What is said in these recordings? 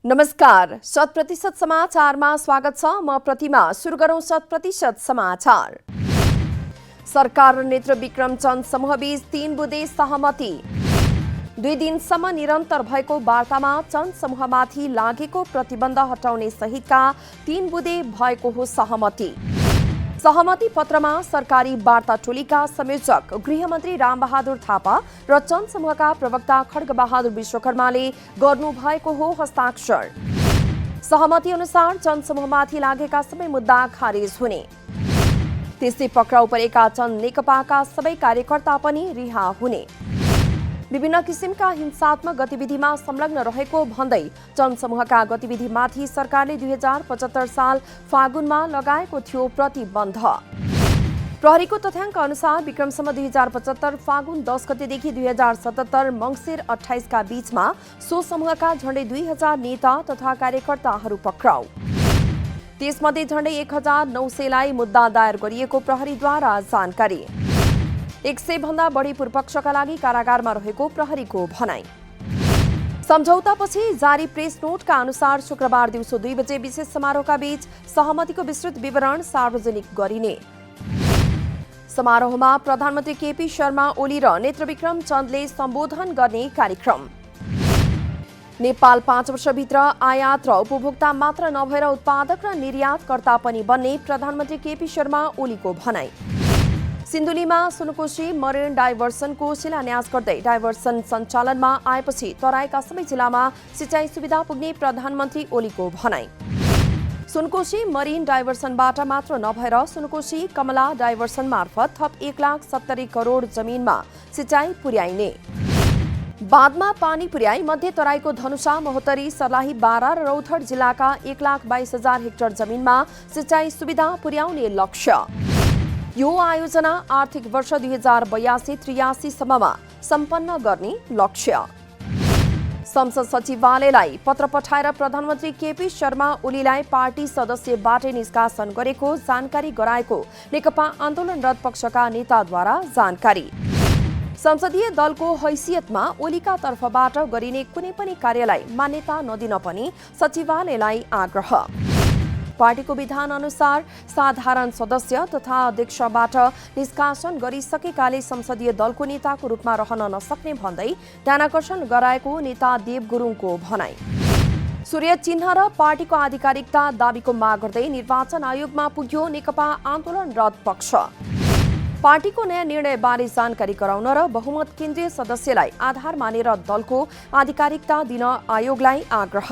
नमस्कार, 100% समाचारमा स्वागत छ। म प्रतिमा। सुरु गरौं 100% समाचार। सरकार र नेत्र विक्रम चन्द समूहबीच 3 बुँदे सहमति। 2 दिनसम्म निरन्तर भएको वार्तामा चन्द समूहमाथि लागेको प्रतिबन्ध हटाउने सहितका 3 बुँदे भएको हो सहमति। सहमति पत्रमा सरकारी वार्ता टोलीका संयोजक गृहमन्त्री रामबहादुर थापा र चन्द समूहका प्रवक्ता खड्गबहादुर विश्वकर्माले गर्नुभएको हो हस्ताक्षर। सहमति अनुसार चन्द समूहमाथि लागेका सबै मुद्दा खारेज हुने। त्यस्तै पक्राउ परेका चन्द नेकपाका सबै कार्यकर्ता पनि रिहा हुने। विभिन्न किसिमका हिंसात्मक गतिविधिमा संलग्न रहेको भन्दै चन्द समूहका गतिविधिमाथि सरकारले 2075 साल फागुनमा लगाएको थियो प्रतिबन्ध। प्रहरीको तथ्याङ्क अनुसार विक्रमसम्म 2075 फागुन 10 गतेदेखि 2077 मङ्सिर 28 का बीचमा सो समूहका झण्डै 2000 नेता तथा कार्यकर्ताहरू पक्राउ। त्यसमध्ये झण्डै 1900लाई मुद्दा दायर गरिएको प्रहरीद्वारा जानकारी। 100 भन्दा बढी पूर्वपक्षका लागि कारागारमा रहेको प्रहरीको भनाई। सम्झौतापछि जारी प्रेस नोटका अनुसार शुक्रबार दिउँसो 2 बजे विशेष समारोहका बीच सहमतिको विस्तृत विवरण सार्वजनिक गरिने। समारोहमा प्रधानमन्त्री केपी शर्मा ओली र नेत्रविक्रम चन्दले सम्बोधन गर्ने कार्यक्रम। नेपाल 5 वर्षभित्र आयात र उपभोक्ता मात्र नभएर उत्पादक र निर्यातकर्ता पनि बन्ने प्रधानमन्त्री केपी शर्मा ओलीको भनाई। सिन्धुलीमा सुनकोशी मरिन डाइभर्सनको शिलान्यास गर्दै डाइभर्सन सञ्चालनमा आएपछि तराईका सबै जिल्लामा सिँचाइ सुविधा पुग्ने प्रधानमन्त्री ओलीको भनाई। सुनकोशी मरिन डाइभर्सनबाट मात्र नभएर सुनकोशी कमला डाइभर्सन मार्फत थप 1,70 करोड जमिनमा सिँचाइ पुर्याइने। बाँधमा पानी पुर्याई मध्य तराईको धनुषा, महोत्तरी, सर्लाही, बारा र रौतहट जिल्लाका 1,22,000 हेक्टर जमिनमा सिँचाइ सुविधा पुर्याउने लक्ष्य। यो आयोजना आर्थिक वर्ष 2082-83 सम्ममा सम्पन्न गर्ने लक्ष्य। संसद सचिवालयलाई पत्र पठाएर प्रधानमन्त्री केपी शर्मा ओलीलाई पार्टी सदस्यबाटै निष्कासन गरेको जानकारी गराएको नेकपा आन्दोलनरत पक्षका नेताद्वारा जानकारी। संसदीय दलको हैसियतमा ओलीका तर्फबाट गरिने कुनै पनि कार्यलाई मान्यता नदिन पनि सचिवालयलाई आग्रह। पार्टीको विधान अनुसार साधारण सदस्य तथा अध्यक्षबाट निष्कासन गरिसकेकाले संसदीय दलको नेताको रूपमा रहन नसक्ने भन्दै ध्यानाकर्षण गराएको नेता देव गुरुङको भनाई। सूर्य चिन्ह र पार्टीको आधिकारिकता दाबीको माग गर्दै निर्वाचन आयोगमा पुग्यो नेकपा आन्दोलनरत पक्ष। पार्टीको नयाँ निर्णयबारे जानकारी गराउन र बहुमत केन्द्रीय सदस्यलाई आधार मानेर दलको आधिकारिकता दिन आयोगलाई आग्रह।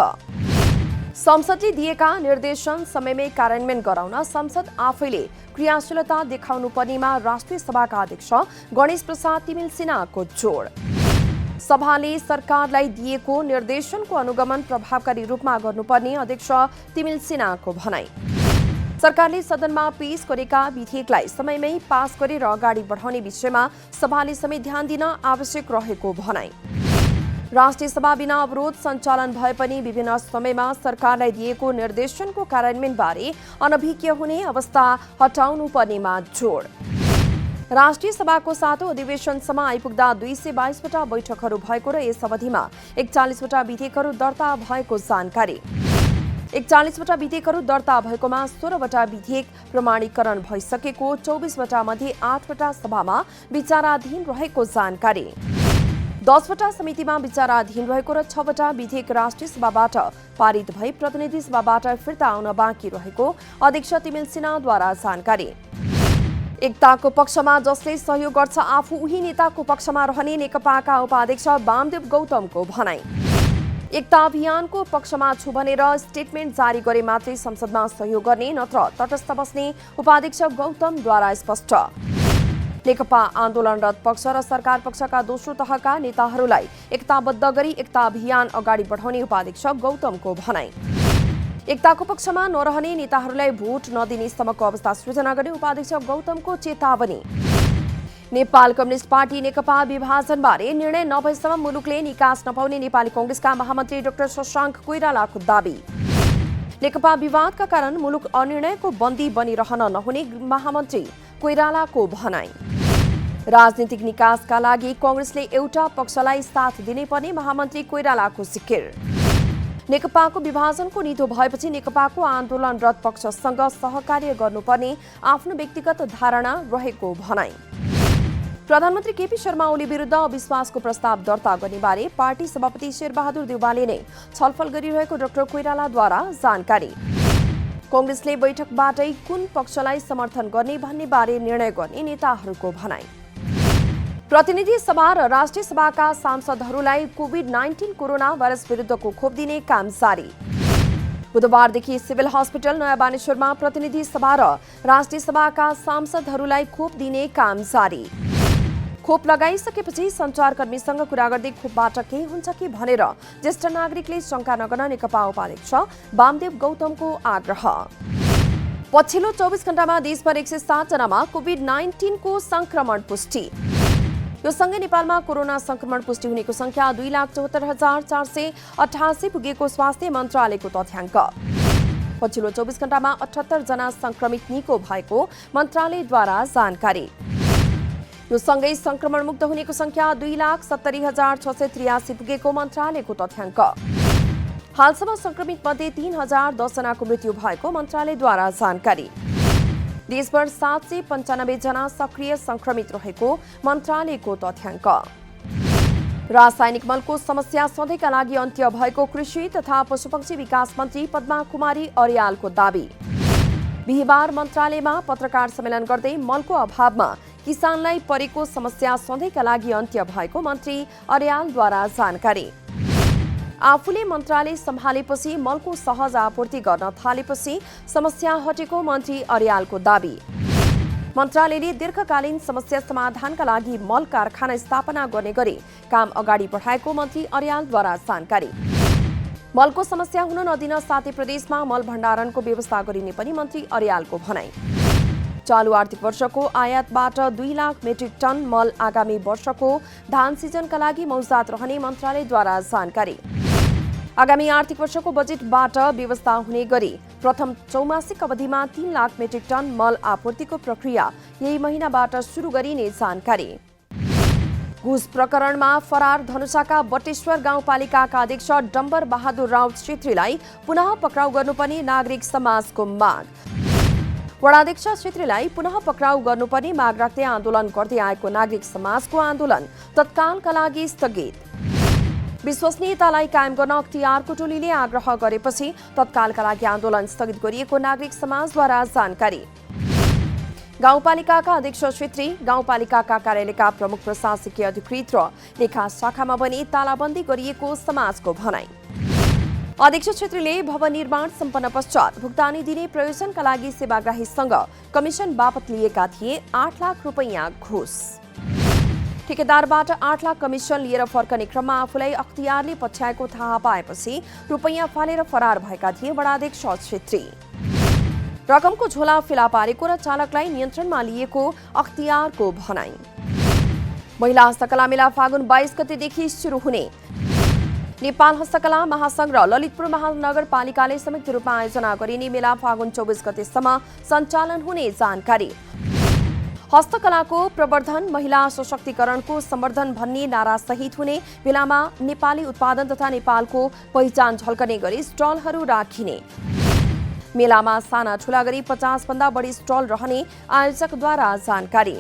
संसदले दिएका निर्देशन समयमै कार्यान्वयन गराउन संसद आफैले क्रियाशीलता देखाउनु पर्नेमा राष्ट्रिय सभाका अध्यक्ष गणेश प्रसाद तिमिल सिन्हाको जोड। सभाले सरकारलाई दिएको निर्देशनको अनुगमन प्रभावकारी रूपमा गर्नुपर्ने अध्यक्ष तिमिल सिन्हाको भनाई। सरकारले सदनमा पेश गरेका विधेयकलाई समयमै पास गरेर अगाडि बढाउने विषयमा सभाले समेत ध्यान दिन आवश्यक रहेको भनाई। राष्ट्रिय सभा बिना अवरोध सञ्चालन भए पनि विभिन्न समयमा सरकारलाई दिएको निर्देशनको कार्यान्वयनबारे अनभिज्ञ हुने अवस्था हटाउनु पर्नेमा जोड। राष्ट्रिय सभाको 7औं अधिवेशनसम्म आइपुग्दा 222 वटा बैठकहरू भएको र यस अवधिमा 41 वटा विधेयकहरू दर्ता भएको जानकारी। 41 वटा विधेयकहरू दर्ता भएकोमा 16 वटा विधेयक प्रमाणीकरण भइसकेको, 24 वटा मध्ये 8 वटा सभामा विचाराधीन रहेको जानकारी। 10 वटा समितिमा विचाराधीन रहेको र 6 वटा विधेयक राष्ट्रिय सभाबाट पारित भई प्रतिनिधि सभाबाट फिर्ता आउन बाँकी रहेको अध्यक्ष तिमिल सिन्हाद्वारा जानकारी। एकताको पक्षमा जसले सहयोग गर्छ आफू उही नेताको पक्षमा रहने नेकपाका उपाध्यक्ष वामदेव गौतमको भनाई। एकता अभियानको पक्षमा छु भनेर स्टेटमेन्ट जारी गरे मात्रै संसदमा सहयोग गर्ने नत्र तटस्थ बस्ने उपाध्यक्ष गौतमद्वारा स्पष्ट। नेकपा आन्दोलनरत पक्ष र सरकार पक्षका दोस्रो तहका नेताहरूलाई एकताबद्ध गरी एकता अभियान अगाडि बढाउने उपाध्यक्ष गौतमको भनाई। एकताको पक्षमा नरहने नेताहरूलाई भोट नदिने सम्मको अवस्था सृजना गर्ने उपाध्यक्ष गौतमको चेतावनी। नेपाल कम्युनिस्ट पार्टी नेकपा विभाजनबारे निर्णय नभएसम्म मुलुकले निकास नपाउने नेपाली कांग्रेसका महामन्त्री डाक्टर शशाङ्क कोइरालाको दाबी। नेकपा विवादका कारण मुलुक अनिर्णयको बन्दी बनिरहन नहुने महामन्त्री कोइरालाको भनाई। राजनीतिक निकासका लागि कांग्रेसले एउटा पक्षलाई साथ दिने पर्ने महामन्त्री कोइरालाको जिकिर। नेकपाको विभाजनको नीतो भएपछि नेकपाको आन्दोलनरत पक्षसँग सहकार्य गर्नुपर्ने आफ्नो व्यक्तिगत धारणा रहेको भनाई। प्रधानमन्त्री केपी शर्मा ओली विरुद्ध अविश्वासको प्रस्ताव दर्ता गर्ने बारे पार्टी सभापति शेरबहादुर देउवाले नै छलफल गरिरहेको डाक्टर कोइरालाद्वारा जानकारी। कांग्रेसले बैठकबाटै कुन पक्षलाई समर्थन गर्ने भन्ने बारे निर्णय गर्ने नेताहरूको भनाई। प्रतिनिधि सभा र राष्ट्रिय सभाका सांसदहरूलाई कोभिड-19 कोरोना भाइरस विरुद्धको खोप दिने काम जारी। बुधबारदेखि सिभिल हस्पिटल नयाँ बानेश्वरमा प्रतिनिधि सभा र राष्ट्रिय सभाका सांसदहरूलाई खोप दिने काम जारी। खोप लगाइसकेपछि सञ्चारकर्मीसँग कुरा गर्दै खोपबाट केही हुन्छ कि भनेर ज्येष्ठ नागरिकले शंका नगर्न नेकपा उपाध्यक्ष वामदेव गौतमको आग्रह। पछिल्लो 24 घण्टामा देशभर 107 जनामा कोभिड-19 को संक्रमण पुष्टि। यो सँगै नेपालमा कोरोना संक्रमण पुष्टि हुनेको संख्या 2,74,488 पुगेको स्वास्थ्य मन्त्रालयको तथ्याङ्क। पछिल्लो 24 घण्टामा 78 जना संक्रमित निको भएको मन्त्रालयद्वारा जानकारी। यो सँगै संक्रमण मुक्त हुनेको संख्या 2,70,683 पुगेको मन्त्रालयको तथ्याङ्क। हालसम्म संक्रमित मध्ये 3,010 जनाको मृत्यु भएको मन्त्रालयद्वारा जानकारी। देशभर 795 जना सक्रिय संक्रमित रहेको मन्त्रालयको तथ्याङ्क। रासायनिक मलको समस्या सधैँका लागि अन्त्य भएको कृषि तथा पशुपक्षी विकास मन्त्री पद्मा कुमारी अर्यालको दावी। बिहिबार मन्त्रालयमा पत्रकार सम्मेलन गर्दै मलको अभावमा किसानलाई परेको समस्या सधैँका लागि अन्त्य भएको मन्त्री अर्यालद्वारा जानकारी। आफूले मन्त्रालय सम्हालेपछि मलको सहज आपूर्ति गर्न थालेपछि समस्या हटेको मन्त्री अर्यालको दावी। मन्त्रालयले दीर्घकालीन समस्या समाधानका लागि मल कारखाना स्थापना गर्ने गरी काम अगाडि बढाएको मन्त्री अर्यालद्वारा जानकारी। मलको समस्या हुन नदिन साथै प्रदेशमा मल भण्डारणको व्यवस्था गरिने पनि मन्त्री अर्यालको भनाई। चालु आर्थिक वर्षको आयातबाट 2 लाख मेट्रिक टन मल आगामी वर्षको धान सिजनका लागि मौजात रहने मन्त्रालयद्वारा जानकारी। आगामी आर्थिक वर्षको बजेटबाट व्यवस्था हुने गरी प्रथम चौमासिक अवधिमा 3 लाख मेट्रिक टन मल आपूर्तिको प्रक्रिया यही महिनाबाट सुरु गरिने जानकारी। घुस प्रकरणमा फरार धनुषाका बटेश्वर गाउँपालिकाका अध्यक्ष डम्बर बहादुर राउत छेत्रीलाई पुनः पक्राउ गर्नुपर्ने नागरिक समाजको माग। वडाध्यक्ष छेत्रीलाई पुनः पक्राउ गर्नुपर्ने माग राख्दै आन्दोलन गर्दै आएको नागरिक समाजको आन्दोलन तत्कालका लागि स्थगित। विश्वसनीयतालाई कायम गर्न अख्तियारको टोलीले आग्रह गरेपछि तत्कालका लागि आन्दोलन स्थगित गरिएको नागरिक समाजद्वारा जानकारी। गाउँपालिकाका अध्यक्ष छेत्री गाउँपालिकाका कार्यालयका प्रमुख प्रशासकीय अधिकृत र लेखा शाखामा पनि तालाबन्दी गरिएको समाजको भनाई। अध्यक्ष छेत्रीले भवन निर्माण सम्पन्न पश्चात भुक्तानी दिने प्रयोजनका लागि सेवाग्राहीसँग कमिसन बापत लिएका थिए 8 लाख रुपैयाँ घुस। ठेकेदारबाट 8 लाख कमिसन लिएर फर्कने क्रममा आफूलाई अख्तियारले पछ्याएको थाहा पाएपछि रुपैयाँ फालेर फरार भएका थिए वडाध्यक्ष छेत्री। रकमको झोला फेला पारेको र चालकलाई नियन्त्रणमा लिएको अख्तियारको भनाई। महिला हस्तकला मेला फागुन 22 गतेदेखि सुरु हुने। नेपाल हस्तकला महासंघ र ललितपुर महानगरपालिकाले संयुक्त रूपमा आयोजना गरिने मेला फागुन 24 गतेसम्म सञ्चालन हुने जानकारी। हस्तकलाको प्रवर्धन महिला सशक्तिकरणको सम्वर्धन भन्ने नारा सहित हुने मेलामा नेपाली उत्पादन तथा नेपालको पहिचान झल्कने गरी स्टलहरू राखिने। मेलामा साना ठूला गरी 50 भन्दा बढी स्टल रहने आयोजकद्वारा जानकारी।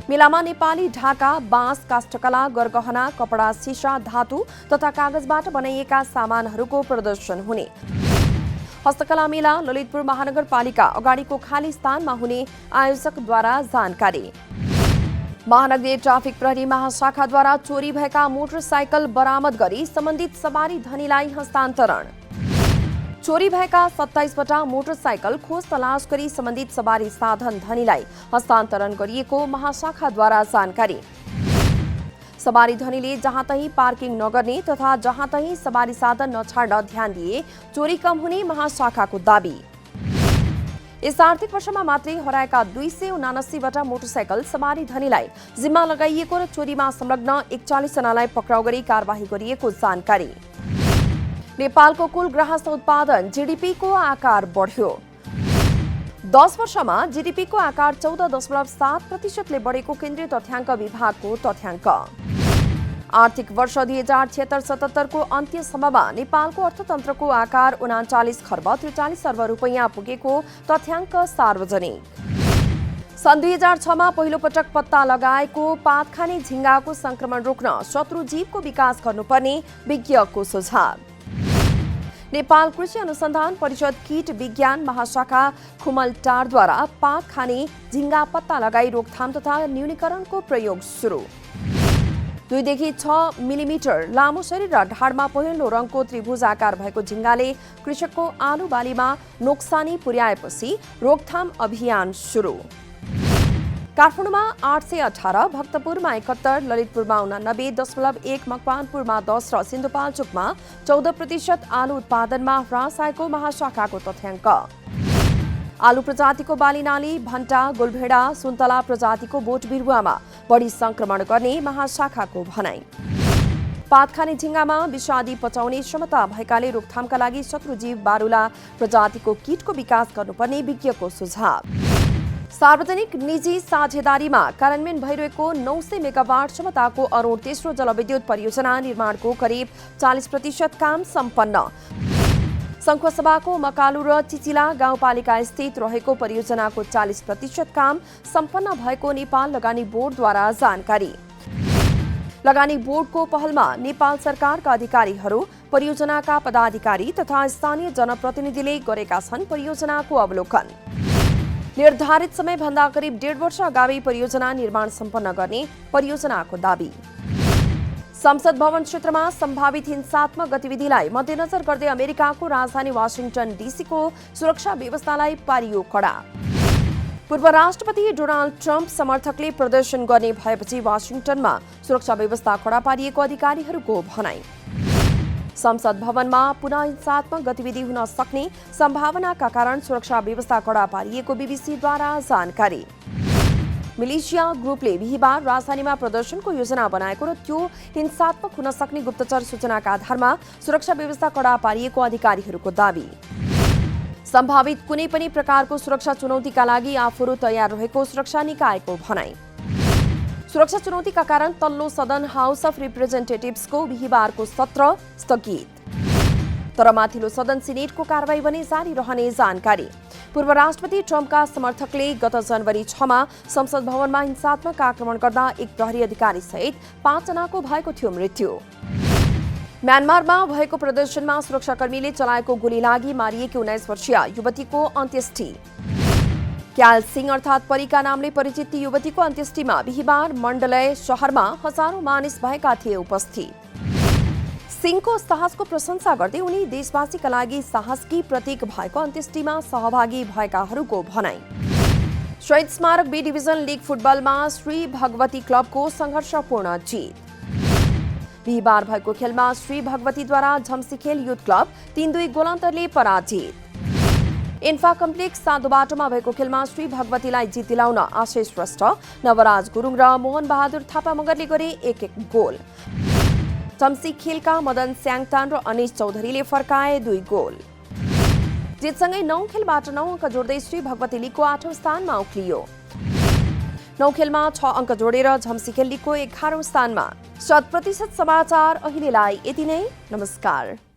मेलामा नेपाली ढाका, बाँस, काष्ठकला, गरगहना, कपडा, सिसा, धातु तथा कागजबाट बनाइएका सामानहरूको प्रदर्शन हुने। हस्तकला मेला ललितपुर महानगरपालिका अगाडिको खाली स्थानमा हुने आयोजकद्वारा जानकारी। महानगरीय ट्राफिक प्रहरी महाशाखाद्वारा चोरी भएका मोटरसाइकल बरामद गरी सम्बन्धित सवारी धनीलाई हस्तान्तरण। चोरी भएका 27 वटा मोटरसाइकल खोज तलास गरी सम्बन्धित सवारी साधन धनीलाई हस्तान्तरण गरिएको महाशाखाद्वारा जानकारी। सवारी धनीले जहाँतहीँ पार्किङ नगर्ने तथा जहाँतहीँ सवारी साधन नछाड्न ध्यान दिए चोरी कम हुने महाशाखाको दावी। यस आर्थिक वर्षमा मात्रै हराएका 279 वटा मोटरसाइकल सवारी धनीलाई जिम्मा लगाइएको र चोरीमा संलग्न 41 जनालाई पक्राउ गरी कारबाही गरिएको जानकारी। नेपालको कुल गृहस्थ उत्पादन जीडीपीको आकार बढ्यो। 10 वर्षमा जीडीपीको आकार 14.7% बढेको केन्द्रीय तथ्याङ्क विभागको तथ्याङ्क। आर्थिक वर्ष 2076-77 को अन्त्यसम्ममा नेपालको अर्थतन्त्रको आकार 39 खर्ब 43 अर्ब रुपैयाँ पुगेको तथ्याङ्क सार्वजनिक। सन् 2006 मा पहिलो पटक पत्ता लगाएको पात खाने झिंगाको संक्रमण रोक्न शत्रुजीवको विकास गर्नुपर्ने विज्ञको सुझाव। नेपाल कृषि अनुसन्धान परिषद कीट विज्ञान महाशाखा खुमलटारद्वारा पात खाने झिंगा पत्ता लगाई रोकथाम तथा न्यूनीकरणको प्रयोग सुरु। 2 देखि 6 मिलिमिटर लामो शरीर र ढाडमा पहेँलो रङको त्रिभुज आकार भएको झिंगाले कृषकको आलु बालीमा नोक्सानी पुर्याएपछि रोकथाम अभियान सुरु। काठमाडौँमा 818, भक्तपुरमा 71, ललितपुरमा 89.1, मकवानपुरमा 10 र सिन्धुपाल्चोकमा 14% आलु उत्पादनमा ह्रास आएको महाशाखाको तथ्याङ्क। आलु प्रजातिको बाली नाली, भण्टा, गोलभेडा, सुन्तला प्रजातिको बोट बिरुवामा बढी संक्रमण गर्ने महाशाखाको भनाई। पात खाने झिंगामा विषादी पचाउने क्षमता भएकाले रोकथामका लागि शत्रुजीव बारुला प्रजातिको कीटको विकास गर्नुपर्ने विज्ञको सुझाव। सार्वजनिक निजी साझेदारीमा कार्यान्वयन भइरहेको 900 मेगावाट क्षमताको अरूण तेस्रो जलविद्युत परियोजना निर्माणको करिब 40% काम सम्पन्न। संखुवासभाको मकालु र चिचिला गाउँपालिका स्थित रहेको परियोजनाको 40% काम सम्पन्न भएको नेपाल लगानी बोर्डद्वारा जानकारी। लगानी बोर्डको पहलमा नेपाल सरकारका अधिकारीहरू, परियोजनाका पदाधिकारी तथा स्थानीय जनप्रतिनिधिले गरेका छन् परियोजनाको अवलोकन। निर्धारित समयभन्दा करिब 1.5 वर्ष अगावि परियोजना निर्माण सम्पन्न गर्ने परियोजनाको दावी। संसद भवन क्षेत्रमा सम्भावित हिंसात्मक गतिविधिलाई मध्यनजर गर्दै अमेरिकाको राजधानी वाशिंगटन डीसीको सुरक्षा व्यवस्थालाई पारियो कडा। पूर्व राष्ट्रपति डोनाल्ड ट्रम्प समर्थकले प्रदर्शन गर्ने भएपछि वाशिंगटनमा सुरक्षा व्यवस्था कडा पारिएको अधिकारीहरूको भनाई। संसद भवनमा पुनः हिंसात्मक गतिविधि हुन सक्ने सम्भावनाका कारण सुरक्षा व्यवस्था कडा पारिएको बीबीसीद्वारा जानकारी। मिलिशिया ग्रुपले बिहिबार राजधानीमा प्रदर्शनको योजना बनाएको र त्यो हिंसात्मक हुन सक्ने गुप्तचर सूचनाका आधारमा सुरक्षा व्यवस्था कडा पारिएको अधिकारीहरूको दावी। सम्भावित कुनै पनि प्रकारको सुरक्षा चुनौतीका लागि आफूहरू तयार रहेको सुरक्षा निकायको भनाई। सुरक्षा चुनौतीका कारण तल्लो सदन हाउस अफ रिप्रेजेन्टेटिभ्सको बिहिबारको सत्र स्थगित। तर माथिल्लो सदन सिनेटको कारबाही भने जारी रहने जानकारी। पूर्व राष्ट्रपति ट्रम्पका समर्थकले गत जनवरी 6 मा संसद भवनमा हिंसात्मक आक्रमण गर्दा एक प्रहरी अधिकारी सहित 5 जनाको भएको थियो मृत्यु। म्यानमारमा भएको प्रदर्शनमा सुरक्षाकर्मीले चलाएको गोली लागि मारिएकी 19 वर्षीय युवतीको अन्त्येष्टि। क्याल सिंह अर्थात् परीका नामले परिचित ती युवतीको अन्त्येष्टिमा बिहिबार मण्डलय शहरमा हजारौं मानिस भएका थिए उपस्थित। सिंहको साहसको प्रशंसा गर्दै उनी देशवासीका लागि साहसकी प्रतीक भएको अन्त्येष्टिमा सहभागी भएकाहरूको भनाई। शहीद स्मारक बी डिभिजन लीग फुटबलमा श्री भगवती क्लबको संघर्षपूर्ण जीत। बिहिबार भएको खेलमा श्री भगवतीद्वारा झम्सीखेल युथ क्लब 3-2 गोलन्तरले पराजित। इन्फा कम्प्लेक्स साधो बाटोमा भएको खेलमा श्री भगवतीलाई जित दिलाउन आशिष श्रेष्ठ, नवराज गुरुङ र मोहन बहादुर थापा मगरले गरे 1-1 गोल। झम्सीखेलका मदन स्याङतान र अनिश चौधरीले फर्काए 2 गोल। जितसँगै 9 खेलबाट 9 अङ्क जोड्दै श्री भगवती लीगको 8औं स्थानमा उक्लियो। 9 खेलमा 6 अङ्क जोडेर झम्सीखेल लीगको 11औं स्थानमा। 100% समाचार अहिलेलाई यति नै। नमस्कार।